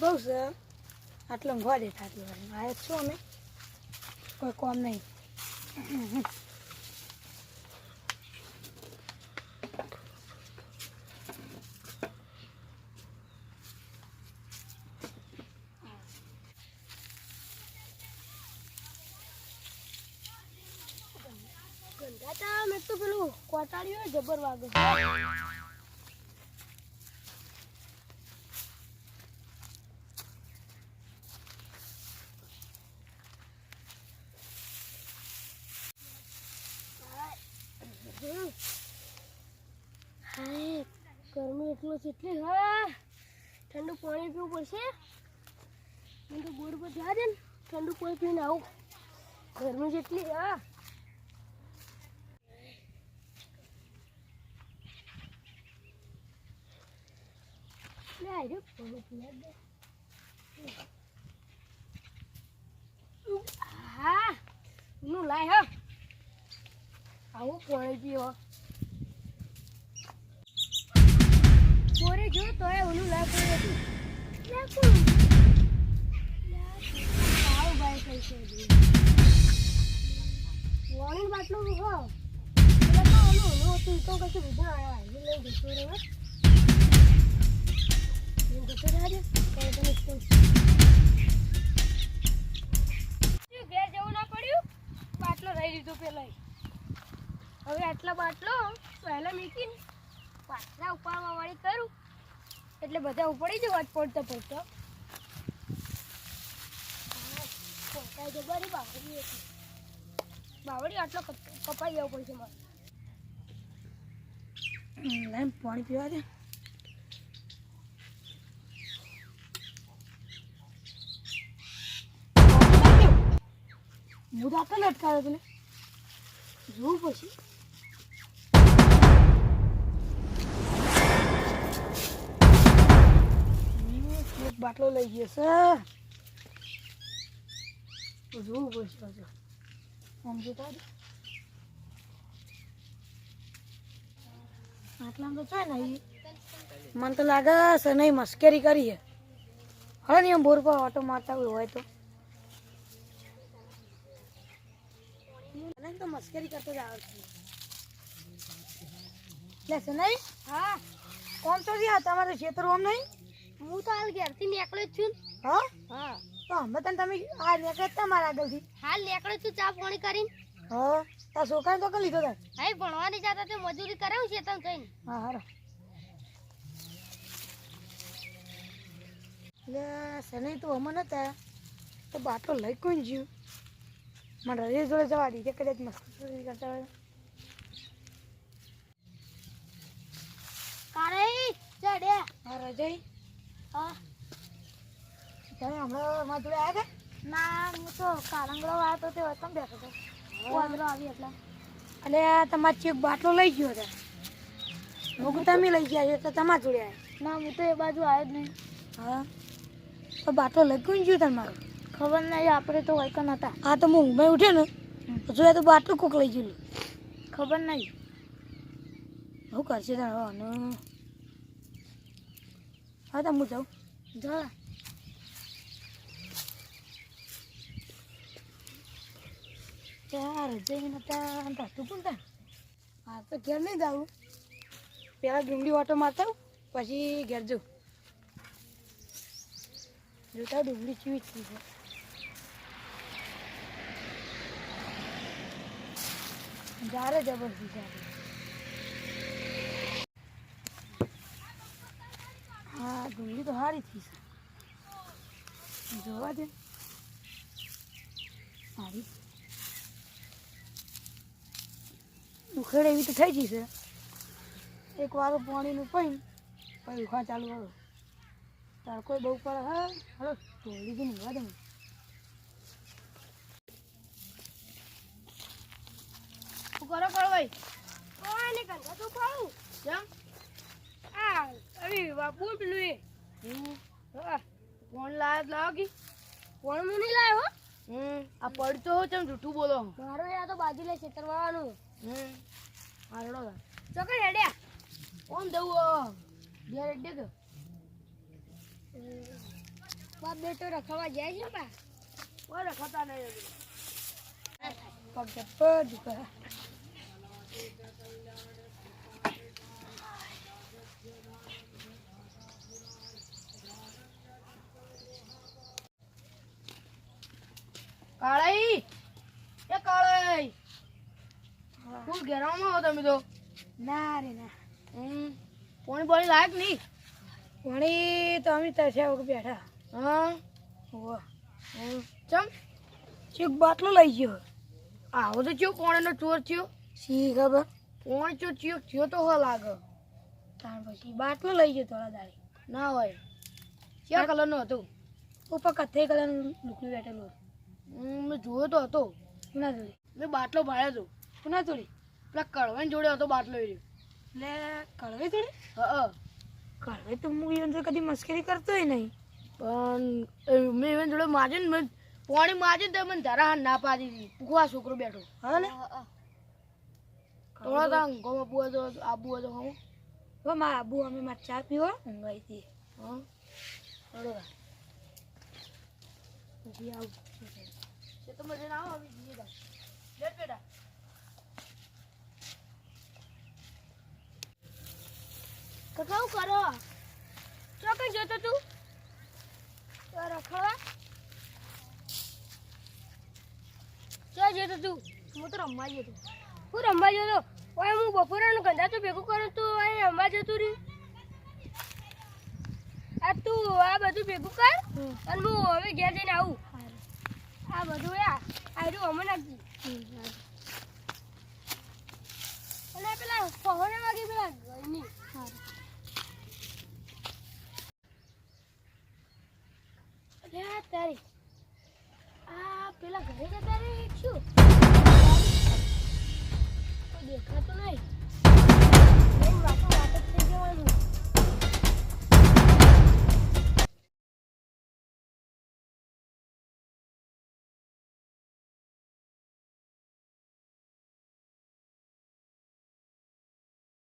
બહુ છે આટલો ઘર દેખાતી હોય આ છું અમે કોઈ કોમ નહીં ગંધાતા મેં તો પેલું કોટાડ્યું જબર વાગે હાય ગરમી એટલું કેટલી હા ઠંડુ પાણી પીવું પડશે મને તો બોર પર જા દે ને ઠંડુ પાણી પીને આવું ગરમી જેટલી હા લે આજો પાણી પીવા દે હા નું લાય હા આવું પાણી પીવો બોરે જો તોય ઓલું લાગતું નથી લાગતું આવ ભાઈ કઈ છે વાણી બાટલો હો એટલે તો ઓલું તું તો કશું બધા આયા એ લઈ જતો રે હું જતો રહે કઈ તને શું ઘેર જવું ના પડ્યું બાટલો રહી દીધો પેલા હવે આટલા બાટલો પહેલા મૂકીને પાછા ઉપાડવા વાળી કરું એટલે બધા ઉપડી જ વાત પડતો પડતો જબરી બાવડી હતી બાવડી આટલો કપાઈ જવો પડશે મારે લાઈન પાણી પીવા દે હું તો આટલો લટકાવ્યો તને જોવું પછી બાટલો લઈ ગયો છે જોવું પડશે પાછું આમ જોતા આટલામાં તો છે ને મને તો લાગે છે નહીં મસ્કરી કરી છે હવે નહીં બોર પર ઓટો મારતા હોય તો તો મસ્કરી કરતો જ આવે છે લે નહીં હા કોમ તો જ્યાં તમારે ખેતર ઓમ નહીં હું તો હાલ ઘેરથી નીકળ્યો જ છું હા હા તો અમે તને તમે આ નીકળતા મારા આગળથી હાલ નીકળ્યો છું ચા પાણી કરીને હા તાર છોકરાને તો કઈ લીધો તાર હા ભણવાની જતા તે મજૂરી કરાવું છે તને કઈ હા હારો લે સનઈ તો અમને નતા તો બાટલો લઈ કોણ જ્યું મને રજે જોડે જવા દી કે કદાચ મસ્તી કરતા હોય કારે ચડે હા રજઈ હા તમે હમણાં મારા જોડે આવ્યા કે ના હું તો કાળંગડો આવ્યો તો તે વતન બેઠો હતો વાંદરો આવી એટલે અને તમારે ચેક બાટલો લઈ ગયો હતા હું તમે લઈ ગયા છો તો તમારા જોડે આવ્યા ના હું તો એ બાજુ આવ્યો જ નહીં હા તો બાટલો લઈ કોણ ગયું તમારું ખબર નહીં આપણે તો વૈકન હતા હા તો હું ઊંઘમાં ઉઠ્યો ને જોયા તો બાટલું કોક લઈ ગયેલું ખબર નહીં શું કરશે તારો હા તો હું જાઉં જા ચાર જઈને હતા તું પણ તા હા તો ઘેર નહીં જાઉં પેલા ડુંગળી ઓટો મારતા પછી ઘેર જઉં જોતા ડુંગળી ચીવી થઈ છે જારે જબરદસ્તી જારે હા ડુંગળી તો સારી થઈ છે જોવા દે સારી ઉખેડ એવી તો થઈ ગઈ છે એક વાર પાણીનું પૈન પછી ઉખા ચાલુ કરો તાર કોઈ બહુ પર હા હલો તોડી ગઈ નહીં વાદે શું કરો ભાઈ કોઈ નહીં કરતા તું પાડું કેમ આ અરે બાપુ પેલું એ ફોન લાવો કે ફોન હું નહીં લાવ્યો આ પડતો હો ચમ જૂઠું બોલો મારો યા તો બાજુ લે છેતરવાનું હારડો ચોકડ હેડ્યા કોણ દઉં ઘેર હેડે કે બાપ બેટો રખવા જાય છે બા કોઈ રખતા નહીં પગ જપ્પર દુકા કાળાઈ એ કાળાઈ ફૂલ ઘેરામાં હો તમે તો ના રે ના પાણી પાણી લાયક નહીં પાણી તો અમે તરસ્યા વગર બેઠા હા હોવા ચમ ચીક બાટલો લઈ ગયો આવો તો ચિયો કોણેનો ચોર થયો સી ખબર કોણ ચો ચિયો થયો તો હો લાગે તાર પછી બાટલો લઈ ગયો થોડા દાડી ના હોય કયા કલરનો હતો ઉપર કથ્થઈ કલરનું લુકડું બેઠેલું મેં જોયો તો હતો ના જોડી મેં બાટલો ભાડ્યો હતો ના જોડી પેલા કડવાની જોડે હતો બાટલો એ એટલે કળવે થોડી હા કળવે તો હું ઈવન તો કદી મસ્કરી કરતોય નહીં પણ મેં એની જોડે માજે ને મેં પાણી માજે ને તો મને ધારા હાથ ના પાડી દીધી પૂખવા છોકરો બેઠો હા ને થોડા તા ઊંઘોમાં પૂવા તો આબુ હતો હું હવે મારા આબુ અમે મારે ચા પીવો ઊંઘાઈ હતી હા બરોબર પછી આવું એ તો મજા ના આવે જઈએ તા લેટ બેટા કાકા હું કરો ચોકન જોતો તું તો રખડવા ચા જતો તું હું તો રમવા જતો હું રમવા જતો ઓય હું બપોરાનું ગંધા તો ભેગું કરું તું અહીં રમવા જતું રહ્યું આ તું આ બધું ભેગું કર અને હું હવે ઘેર જઈને આવું આ બધું આયરું અમે નાખી અને પેલા પહોળા વાગે પેલા